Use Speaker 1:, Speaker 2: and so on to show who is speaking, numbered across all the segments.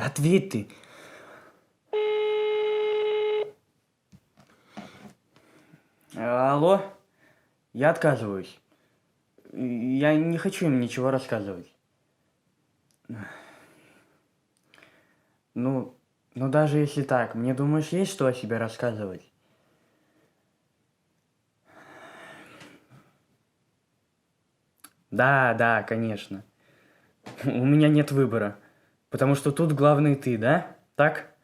Speaker 1: ответь ты. Алло? Я отказываюсь. Я не хочу им ничего рассказывать. Ну даже если так, мне, думаешь, есть что о себе рассказывать? Да, конечно. У меня нет выбора. Потому что тут главный ты, да? Так?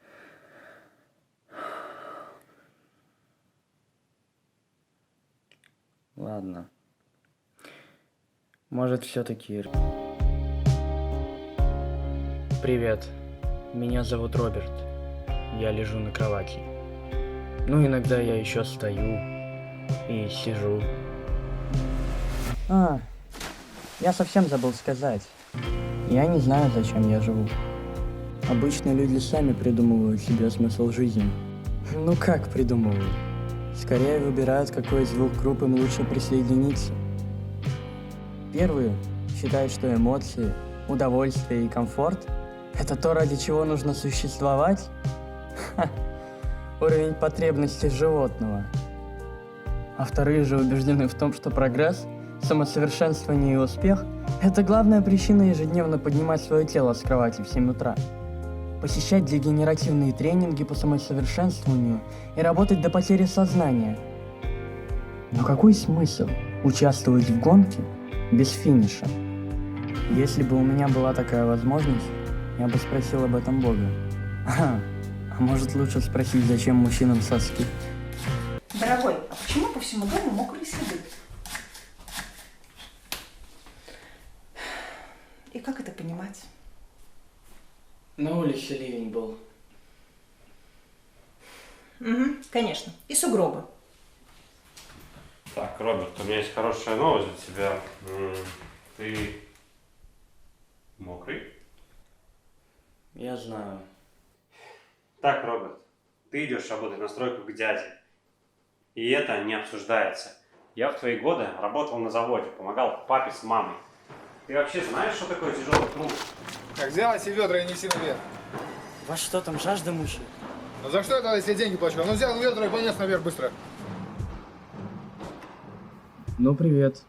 Speaker 1: Ладно. Может, все-таки... Привет. Меня зовут Роберт. Я лежу на кровати. Ну, иногда я еще стою и сижу. Я совсем забыл сказать. Я не знаю, зачем я живу. Обычно люди сами придумывают себе смысл жизни. Ну как придумывают? Скорее выбирают, к какой из двух групп им лучше присоединиться. Первые считают, что эмоции, удовольствие и комфорт – это то, ради чего нужно существовать. Уровень потребностей животного. А вторые же убеждены в том, что прогресс, самосовершенствование и успех – это главная причина ежедневно поднимать свое тело с кровати в 7 утра, посещать дегенеративные тренинги по самосовершенствованию и работать до потери сознания. Но какой смысл участвовать в гонке без финиша? Если бы у меня была такая возможность, я бы спросил об этом Бога. А может, лучше спросить, зачем мужчинам соски?
Speaker 2: Дорогой, а почему по всему дому мокрые следы? И как это понимать?
Speaker 1: На улице ливень был.
Speaker 2: Угу, конечно. И сугробы.
Speaker 3: Так, Роберт, у меня есть хорошая новость для тебя. Ты мокрый?
Speaker 1: Я знаю.
Speaker 3: Так, Роберт, ты идешь работать на стройку к дяде. И это не обсуждается. Я в твои годы работал на заводе, помогал папе с мамой. Ты вообще знаешь, что такое тяжелый труд?
Speaker 4: Так, сделай себе ведра и неси наверх.
Speaker 1: Вас что там, жажда мучает?
Speaker 4: Ну за что это, если я деньги плачу? Ну взял ведра и понес наверх быстро.
Speaker 1: Ну, привет.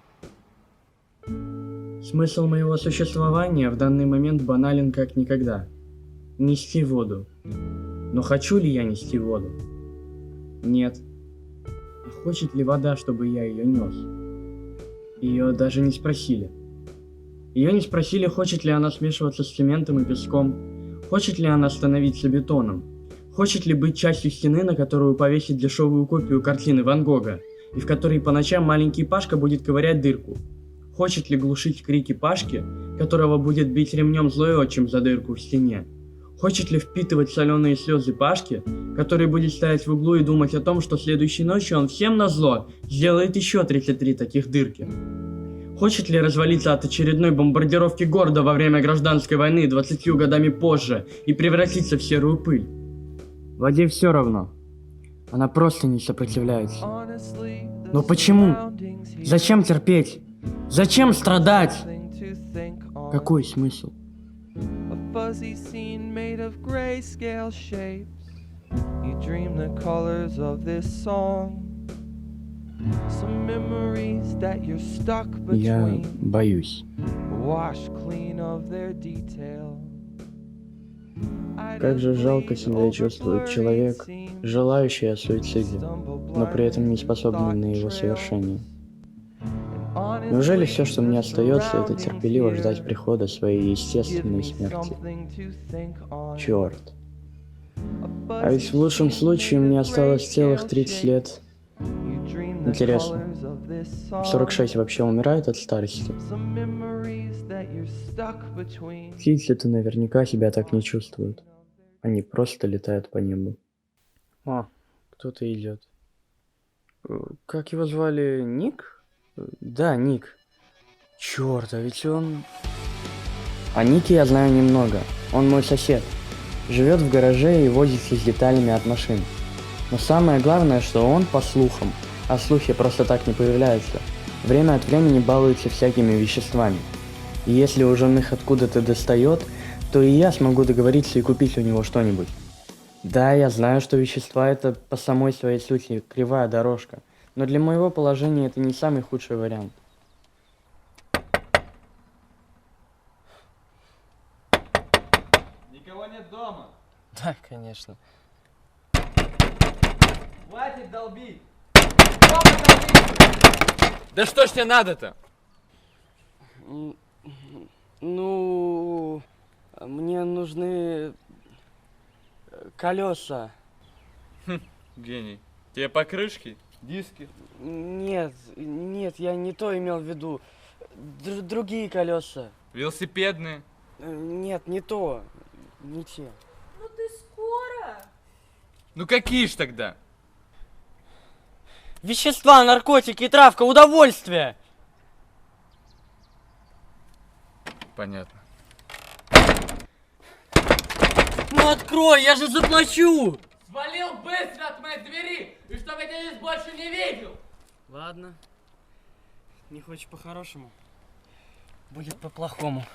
Speaker 1: Смысл моего существования в данный момент банален как никогда. Нести воду. Но хочу ли я нести воду? Нет. А хочет ли вода, чтобы я ее нес? Ее даже не спросили. Ее не спросили, хочет ли она смешиваться с цементом и песком, хочет ли она становиться бетоном, хочет ли быть частью стены, на которую повесить дешевую копию картины Ван Гога, и в которой по ночам маленький Пашка будет ковырять дырку. Хочет ли глушить крики Пашки, которого будет бить ремнем злой отчим за дырку в стене? Хочет ли впитывать соленые слезы Пашки, который будет стоять в углу и думать о том, что следующей ночью он всем назло сделает еще 33 таких дырки? Хочет ли развалиться от очередной бомбардировки города во время гражданской войны 20 годами позже и превратиться в серую пыль? Воде все равно. Она просто не сопротивляется. Но почему? Зачем терпеть? Зачем страдать? Какой смысл?
Speaker 5: Fuzzy scene made of grayscale shapes. You dream the colors of this song. Some memories that you're stuck
Speaker 1: Я
Speaker 5: between.
Speaker 1: боюсь.
Speaker 5: Wash clean of their detail.
Speaker 1: Как же жалко себя чувствует человек, желающий о суициде, но при этом не способный на его совершение. Неужели все, что мне остается, это терпеливо ждать прихода своей естественной смерти? Черт. А ведь в лучшем случае мне осталось целых 30 лет. Интересно, в 46 вообще умирают от старости? Птицы-то наверняка себя так не чувствуют. Они просто летают по небу. О, кто-то идет. Как его звали? Ник? Да, Ник. Черт, а ведь он... О Нике я знаю немного. Он мой сосед. Живет в гараже и возится с деталями от машин. Но самое главное, что он, по слухам, а слухи просто так не появляются, время от времени балуется всякими веществами. И если у жены их откуда-то достает, то и я смогу договориться и купить у него что-нибудь. Да, я знаю, что вещества это по самой своей сути кривая дорожка, но для моего положения это не самый худший вариант.
Speaker 6: Никого нет дома.
Speaker 7: Да, конечно.
Speaker 6: Хватит долбить. Дома долбить. Да что ж тебе надо-то?
Speaker 1: Ну, мне нужны колеса.
Speaker 6: Гений. Тебе покрышки? Диски?
Speaker 1: Нет, я не то имел в виду. Другие колеса.
Speaker 6: Велосипедные?
Speaker 1: Нет, не то. Не те.
Speaker 2: Ну ты скоро?
Speaker 6: Ну какие ж тогда?
Speaker 7: Вещества, наркотики, травка, удовольствие!
Speaker 6: Понятно.
Speaker 7: Ну открой, я же заплачу!
Speaker 6: Свалил быстро от моей двери, и чтобы я тебя здесь больше не видел!
Speaker 7: Ладно. Не хочешь по-хорошему? Будет по-плохому.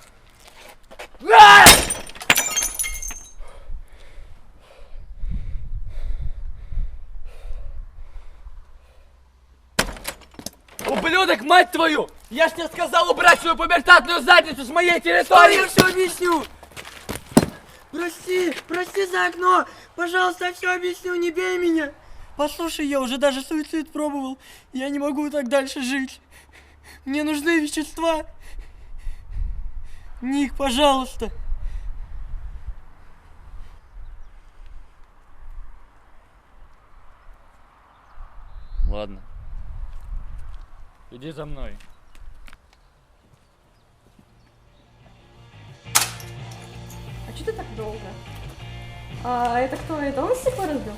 Speaker 6: Ублюдок, мать твою! Я ж тебе сказал убрать свою пубертатную задницу с моей территории!
Speaker 7: Я все объясню! Прости за окно! Пожалуйста, я все объясню, не бей меня! Послушай, я уже даже суицид пробовал. Я не могу так дальше жить. Мне нужны вещества. Ник, пожалуйста.
Speaker 6: Ладно. Иди за мной.
Speaker 2: А что ты так долго? А это кто? Это он стекло разбил?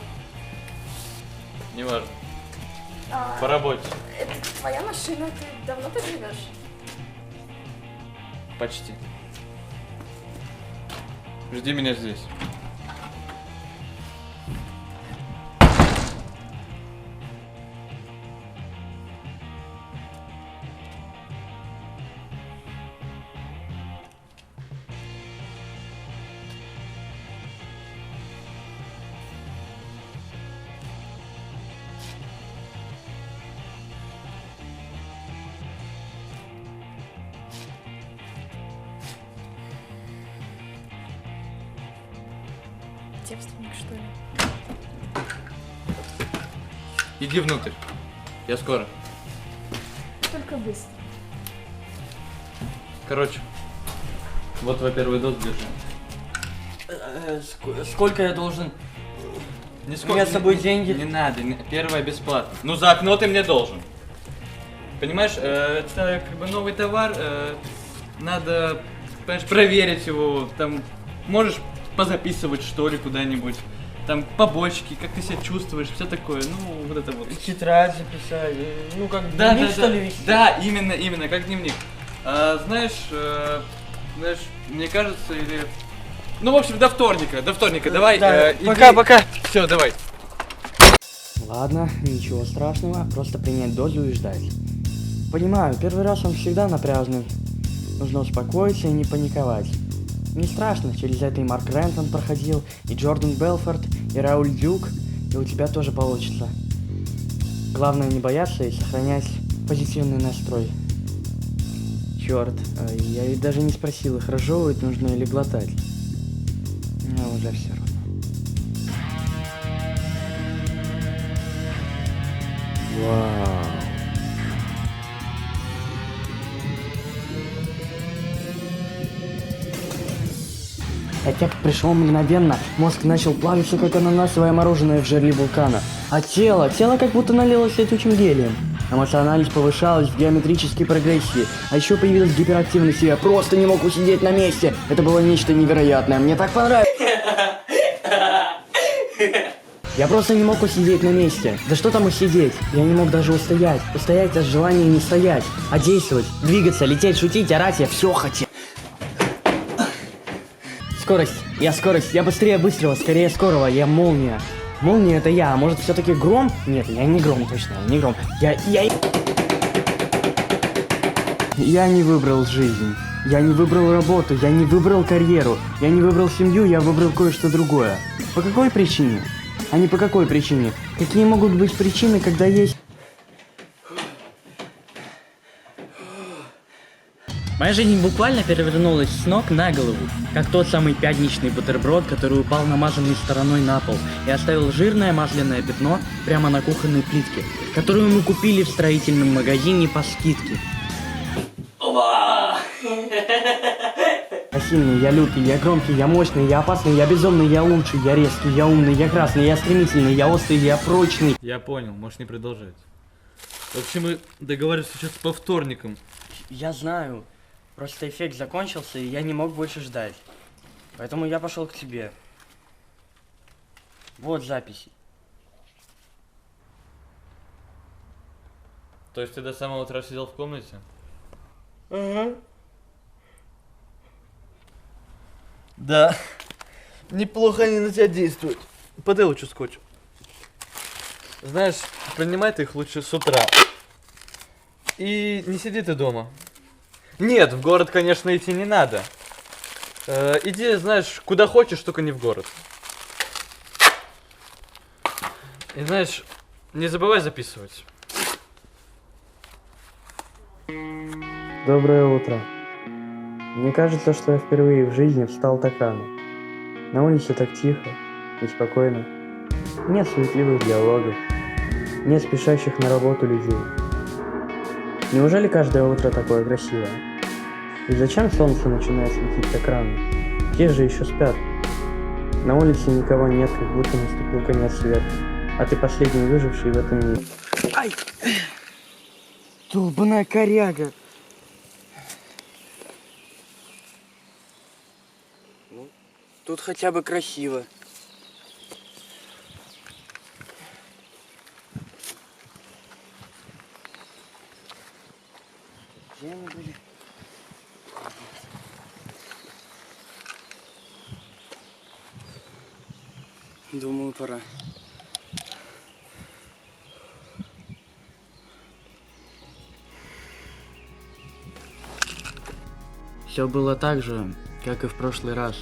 Speaker 6: Неважно.
Speaker 2: А,
Speaker 6: По работе.
Speaker 2: это твоя машина, ты давно тут живешь?
Speaker 6: Почти. Жди меня здесь.
Speaker 2: Девственник, что ли?
Speaker 6: Иди внутрь. Я скоро.
Speaker 2: Только быстро.
Speaker 6: Короче. Вот твой первый доз, держи.
Speaker 7: Сколько я должен?
Speaker 6: Не
Speaker 7: У меня с собой деньги.
Speaker 6: Не надо, первое бесплатно. Ну за окно ты мне должен. Понимаешь, это как бы новый товар, надо, понимаешь, проверить его, там, можешь позаписывать что ли куда-нибудь, там, побочки, как ты себя чувствуешь, все такое, ну, вот это вот.
Speaker 7: Тетрадь записать. Ну как
Speaker 6: Да,
Speaker 7: дневник,
Speaker 6: да,
Speaker 7: что
Speaker 6: да,
Speaker 7: ли, вести?
Speaker 6: да, именно, как дневник. Знаешь, мне кажется, или... Ну, в общем, до вторника, давай.
Speaker 7: Да, пока.
Speaker 6: Все, давай.
Speaker 1: Ладно, ничего страшного, просто принять дозу и ждать. Понимаю, первый раз он всегда напряжный. Нужно успокоиться и не паниковать. Не страшно, через это и Марк Рентон проходил, и Джордан Белфорд, и Рауль Дюк, и у тебя тоже получится. Главное не бояться и сохранять позитивный настрой. Черт, я ведь даже не спросил, их разжевывать нужно или глотать. А уже все равно. Вау. Отек пришел мгновенно, мозг начал плавиться, как ананасовое мороженое в жерле вулкана. А тело как будто налилось летучим гелием. Эмоциональность повышалась в геометрической прогрессии. А еще появилась гиперактивность, и я просто не мог усидеть на месте. Это было нечто невероятное, мне так понравилось. Я просто не мог усидеть на месте. Да что там усидеть? Я не мог даже устоять. Устоять от желания не стоять, а действовать, двигаться, лететь, шутить, орать, я все хотел. Скорость, я быстрее быстрого, скорее скорого, я молния. Молния это я, а может все-таки гром? Нет, я не гром, точно, я не гром. Я не выбрал жизнь. Я не выбрал работу, я не выбрал карьеру, я не выбрал семью, я выбрал кое-что другое. По какой причине? А не по какой причине? Какие могут быть причины, когда есть... Моя жизнь буквально перевернулась с ног на голову, как тот самый пятничный бутерброд, который упал намазанной стороной на пол и оставил жирное масляное пятно прямо на кухонной плитке, которую мы купили в строительном магазине по скидке. Я сильный, я лютый, я громкий, я мощный, я опасный, я безумный, я лучший, я резкий, я умный, я красный, я стремительный, я острый, я прочный.
Speaker 6: Я понял, можешь не продолжать. Вообще мы договаривались сейчас по вторникам.
Speaker 1: Я знаю. Просто эффект закончился, и я не мог больше ждать. Поэтому я пошел к тебе. Вот записи.
Speaker 6: То есть ты до самого утра сидел в комнате?
Speaker 7: Ага. Да. Неплохо они на тебя действуют. Подай лучше скотч.
Speaker 6: Знаешь, принимай ты их лучше с утра. И не сиди ты дома. Нет, в город, конечно, идти не надо. Иди, знаешь, куда хочешь, только не в город. И знаешь, не забывай записывать.
Speaker 1: Доброе утро. Мне кажется, что я впервые в жизни встал так рано. На улице так тихо и спокойно. Нет суетливых диалогов. Нет спешащих на работу людей. Неужели каждое утро такое красивое? И зачем солнце начинает светить так рано? Те же еще спят. На улице никого нет, как будто наступил конец света. А ты последний выживший в этом мире. Ай! Долбаная коряга! Ну, тут хотя бы красиво. Где мы были? Думаю, пора. Все было так же, как и в прошлый раз.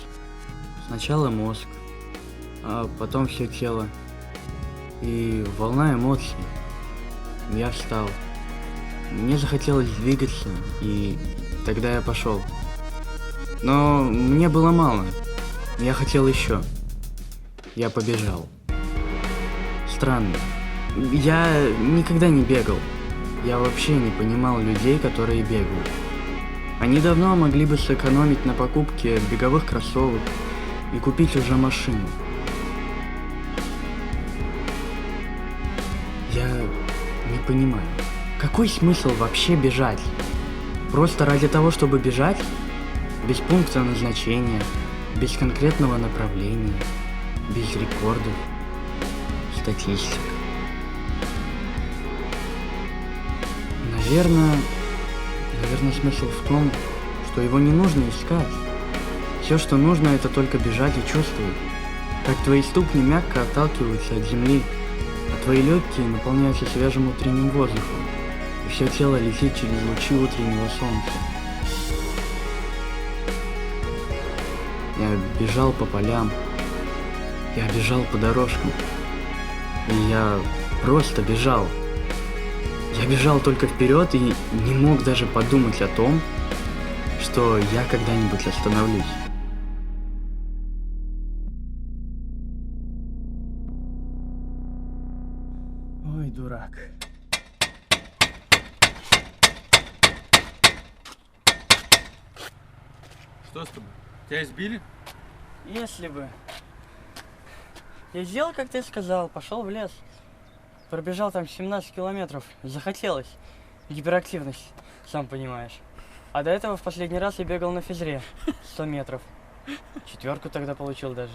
Speaker 1: Сначала мозг, а потом все тело. И волна эмоций. Я встал. Мне захотелось двигаться, и тогда я пошел. Но мне было мало. Я хотел еще. Я побежал. Странно. Я никогда не бегал. Я вообще не понимал людей, которые бегают. Они давно могли бы сэкономить на покупке беговых кроссовок и купить уже машину. Я не понимаю. Какой смысл вообще бежать? Просто ради того, чтобы бежать? Без пункта назначения, без конкретного направления, без рекордов, статистик. Наверное, смысл в том, что его не нужно искать. Все, что нужно, это только бежать и чувствовать, как твои ступни мягко отталкиваются от земли, а твои легкие наполняются свежим утренним воздухом, и все тело летит через лучи утреннего солнца. Я бежал по полям, я бежал по дорожкам, и я просто бежал. Я бежал только вперед и не мог даже подумать о том, что я когда-нибудь остановлюсь. Ой, дурак.
Speaker 6: Что с тобой? Тебя избили?
Speaker 1: Если бы. Я сделал, как ты сказал, пошел в лес. Пробежал там 17 километров. Захотелось. Гиперактивность, сам понимаешь. А до этого в последний раз я бегал на физре 100 метров. 4 тогда получил даже.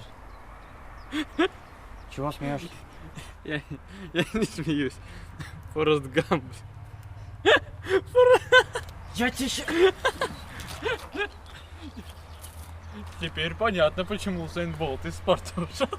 Speaker 1: Чего смеешься?
Speaker 6: Я не смеюсь. Форест Гамп.
Speaker 1: Я тебе ща...
Speaker 6: Теперь понятно, почему Усейн Болт из спорта ушел.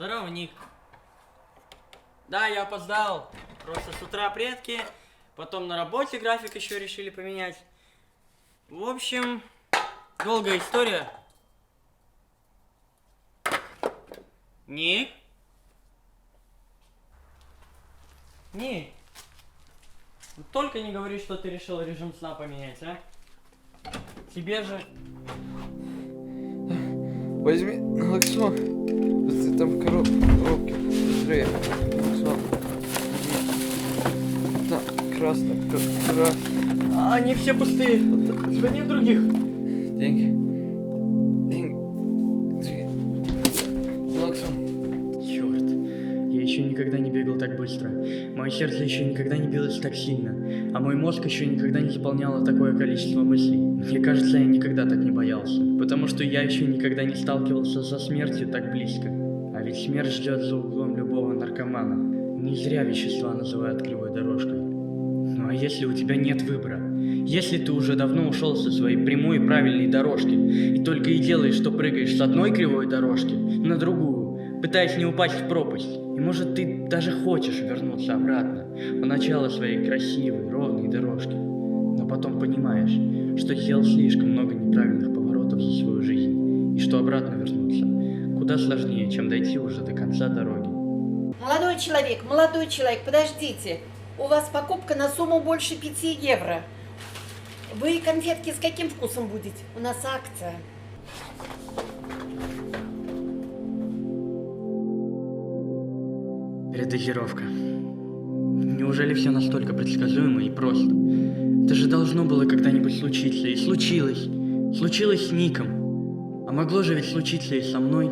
Speaker 7: Здорово, Ник. Да, я опоздал. Просто с утра предки, потом на работе график еще решили поменять. В общем, долгая история. Ник? Ник? Только не говори, что ты решил режим сна поменять, а? Тебе же...
Speaker 5: Возьми налоксон. Ты там в коробке. Быстрее. Налоксон. Там красный.
Speaker 7: Они все пустые. Звони других.
Speaker 5: Деньги. Налоксон.
Speaker 1: Черт, я еще никогда не бегал так быстро. Мое сердце еще никогда не билось так сильно. А мой мозг еще никогда не заполняло такое количество мыслей. Мне кажется, я никогда так не боялся. Потому что я еще никогда не сталкивался со смертью так близко. А ведь смерть ждет за углом любого наркомана. Не зря вещества называют кривой дорожкой. Ну а если у тебя нет выбора? Если ты уже давно ушел со своей прямой и правильной дорожки, и только и делаешь, что прыгаешь с одной кривой дорожки на другую, пытаясь не упасть в пропасть, и может ты даже хочешь вернуться обратно, по началу своей красивой, ровной дорожки, но потом понимаешь, что сделал слишком много неправильных поворотов за свою жизнь, и что обратно вернуться куда сложнее, чем дойти уже до конца дороги.
Speaker 8: Молодой человек, подождите. У вас покупка на сумму больше 5 евро. Вы конфетки с каким вкусом будете? У нас акция.
Speaker 1: Передозировка. Неужели все настолько предсказуемо и просто? Это же должно было когда-нибудь случиться, и случилось. Случилось с Ником. А могло же ведь случиться и со мной.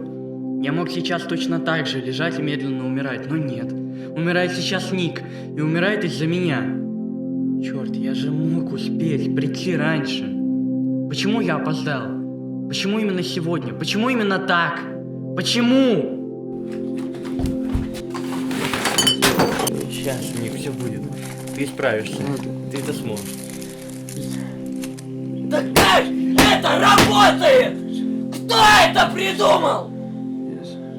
Speaker 1: Я мог сейчас точно так же лежать и медленно умирать, но нет. Умирает сейчас Ник, и умирает из-за меня. Черт, я же мог успеть, прийти раньше. Почему я опоздал? Почему именно сегодня? Почему именно так? Почему? Сейчас, Ник, все будет. Ты справишься. Ты это сможешь.
Speaker 7: Да как это работает? Кто это придумал?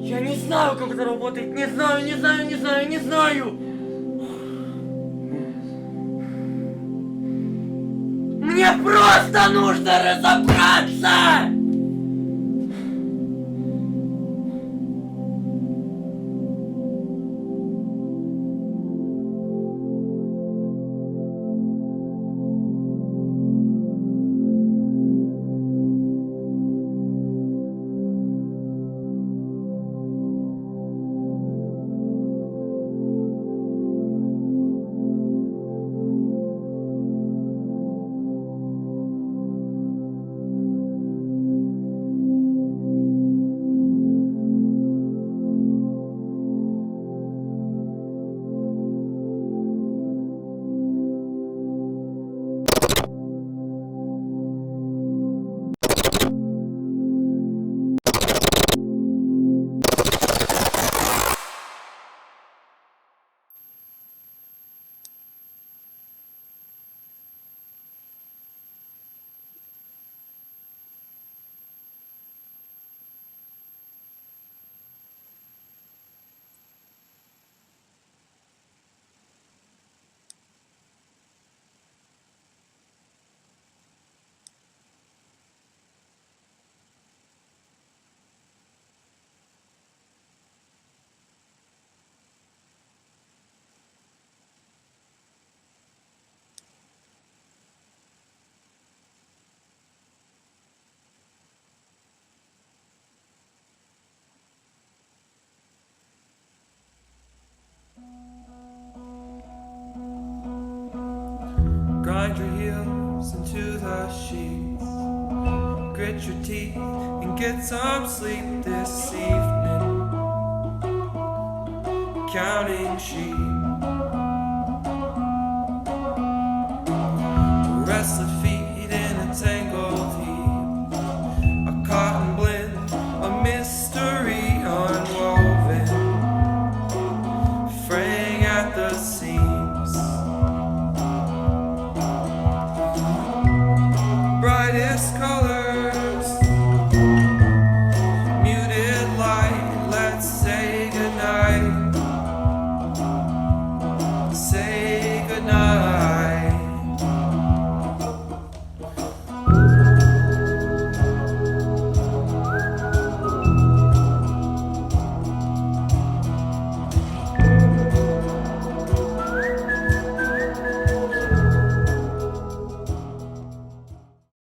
Speaker 7: Я не знаю, как это работает. Не знаю. Мне просто нужно разобраться!
Speaker 5: Grind your heels into the sheets. Grit your teeth and get some sleep this evening. Counting sheep. Restless feet in a tangled heap. A cotton blend, a mystery unwoven. Fraying at the seams. Brightest color